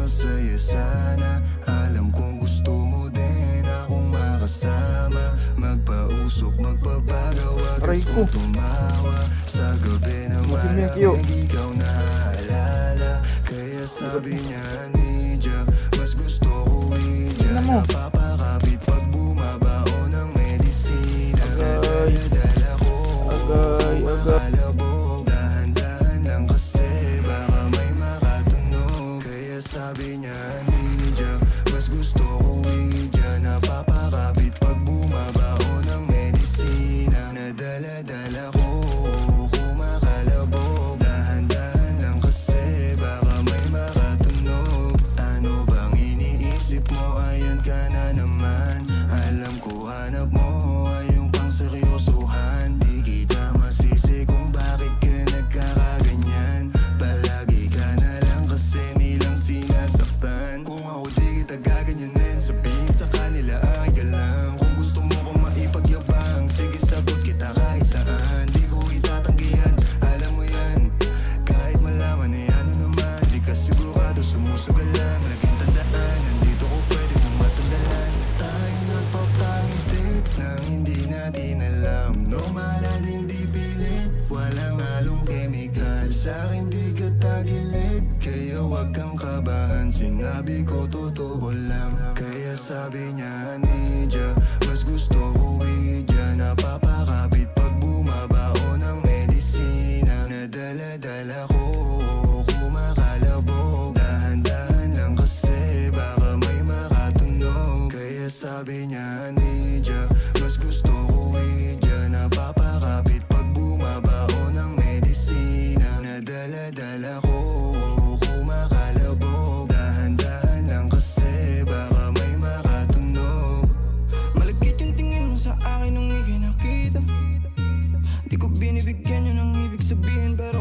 masaya sana. Alam kong gusto mo din akong makasama. Magpausok, magpapagawa, Aray gusto ko. kong tumawa. Sa gabi na Malamig yun. malamig, ikaw naaalala. Kaya sabi niya ni Ja, mas gusto ko iya. Tingnan mo. Napapakapit pag bumabao ng medisina. Agay. Dala ko Agay, agay. malabog. Dahan-dahan lang kasi baka may makatunog. Kaya sabi niya ni Ja, mas gusto ko iya. Napapakapit pag bumabao ng medisina. Nadala-dala ko kumakalabog. Dahan-dahan lang kasi baka may makatunog. Ano bang iniisip mo? Ayan ka na naman. Alam ko hanap mo ay yung pang seryosohan. Di kita masisi kung bakit ka nagkakaganyan. Palagi ka na lang kasi nilang sinasaktan. Kung ako di kita gaganyanin, sabihin sa kanila ay ka lang. Kung gusto mo kong maipagyabang, sige sagot kita kahit saan. Di ko itatanggihan, alam mo yan. Kahit malaman eh ano naman, di ka sigurado, sumusugal lang. Laging tandaan, nandito ko pwede mong masandalan. Tayo nagpapangiti nang hindi natin alam. Normal at hindi pilit, walang halong chemical. Sa'kin di ka tagilid, kaya wag kang kabahan. Sinabi ko totoo lang, kaya sabi niya ni Ja, mas gusto ko iya. Napapakapit pag bumabao ng medisina. Nadala-dala ko kumakalabog. Dahan-dahan lang kasi baka may makatunog. Kaya sabi niya ni Ja, mas gusto ko iya. Napapakapit pag bumabao ng medisina. Nadala-dala ko kumakalabog. Dahan-dahan lang kasi baka may makatunog. Malagkit yung tingin mo sa akin nung ika'y nakita. Di ko binibigyan yun